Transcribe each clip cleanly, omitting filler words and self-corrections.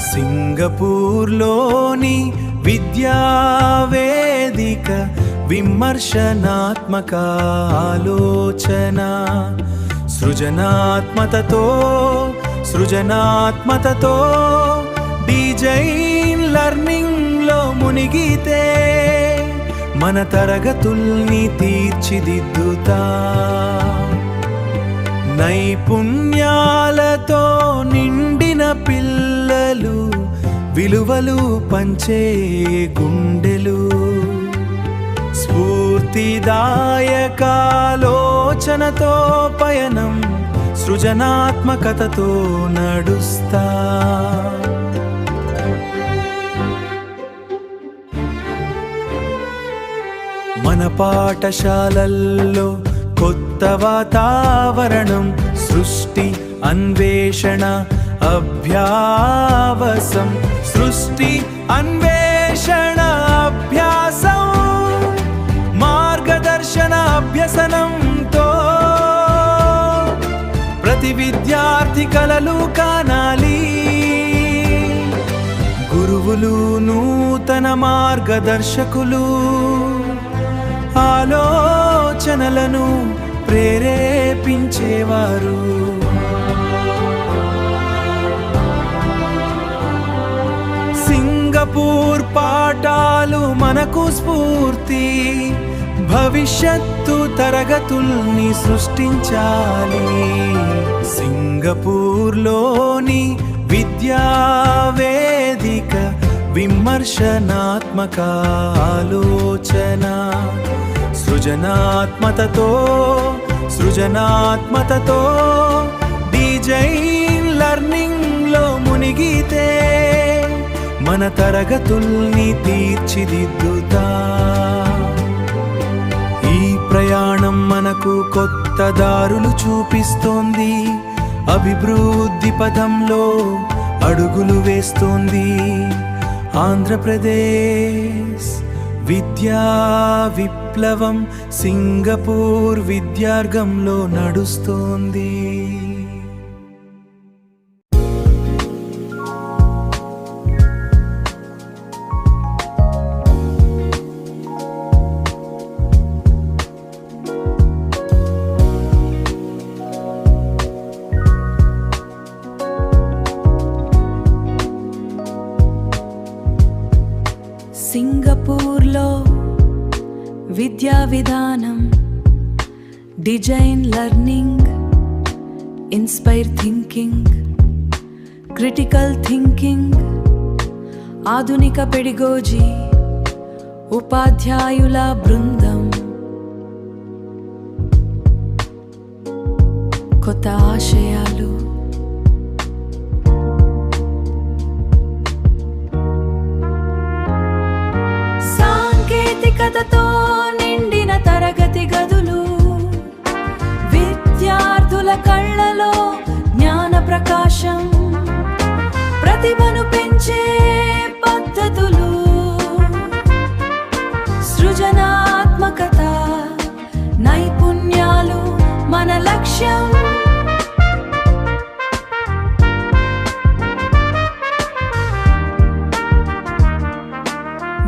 సింగపూర్లోని విద్యావేదిక విమర్శనాత్మక ఆలోచన సృజనాత్మకతతో design learning లో మునిగితే మన తరగతుల్ని తీర్చిదిద్దుతా నైపుణ్యాలతో నిండిన పిల్లలు విలువలు పంచే గుండెలు స్ఫూర్తిదాయకాలోచనతో పయనం సృజనాత్మకతతో నడుస్తా మన పాఠశాలల్లో కొత్త వాతావరణం సృష్టి అన్వేషణ అభ్యాసం మార్గదర్శన అభ్యసనంతో ప్రతి విద్యార్థి కలలు కానాలి గురువులు నూతన మార్గదర్శకులు ఆలోచనలను ప్రేరేపించేవారు సింగపూర్ పాఠాలు మనకు స్ఫూర్తి భవిష్యత్తు తరగతుల్ని సృష్టించాలి సింగపూర్లోని విద్యావేదిక విమర్శనాత్మక ఆలోచన సృజనాత్మకతతో డిజైన్ లర్నింగ్ లో మునిగితే మన తరగతుల్ని తీర్చిదిద్దుతా ఈ ప్రయాణం మనకు కొత్త దారులు చూపిస్తోంది అభివృద్ధి పథంలో అడుగులు వేస్తోంది ఆంధ్రప్రదేశ్ విద్యా విప్లవం సింగపూర్ విద్యార్గంలో నడుస్తోంది సింగపూర్లో విద్యా విధానం design learning inspire thinking critical thinking ఆధునిక పెడిగోజీ ఉపాధ్యాయుల బృందం కొత్త ఆశయాలు సాంకేతికతతో నిండిన తరగతి గదులు విద్యార్థుల కళ్ళలో జ్ఞాన ప్రకాశం ప్రతిభను పెంచే పద్ధతులు సృజనాత్మకత నైపుణ్యాలు మన లక్ష్యం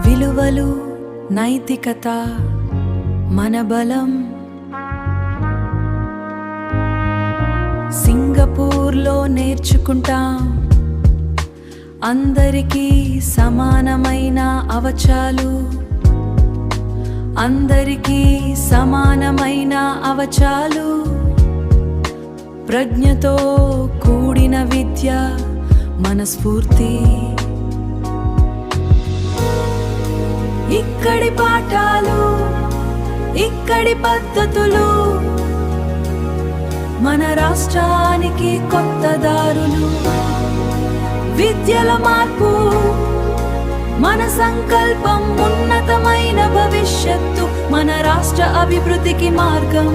విలువలు నైతికత మన బలం సింగపూర్లో నేర్చుకుంటాం అందరికీ సమానమైన అవకాశాలు అందరికీ సమానమైన అవకాశాలు ప్రజ్ఞతో కూడిన విద్య మన స్ఫూర్తి ఇక్కడి పాఠాలు ఇక్కడి పద్ధతులు మన రాష్ట్రానికి కొత్త దారులు విద్యల మార్పు మన సంకల్పం ఉన్నతమైన భవిష్యత్తు మన రాష్ట్ర అభివృద్ధికి మార్గం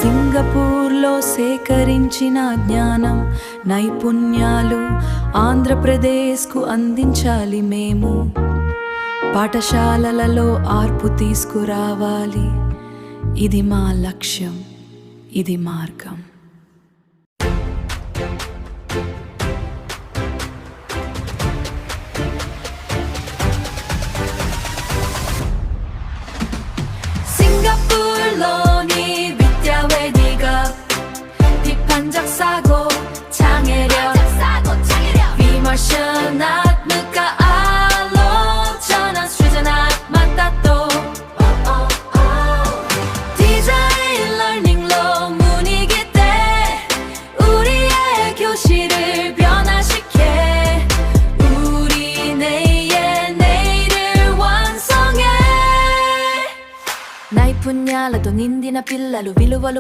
సింగపూర్లో సేకరించిన జ్ఞానం నైపుణ్యాలు ఆంధ్రప్రదేశ్కు అందించాలి మేము పాఠశాలలలో ఆర్పు తీసుకురావాలి ఇది మా లక్ష్యం ఇది మార్గం నైపుణ్యాలతో నిండిన పిల్లలు విలువలు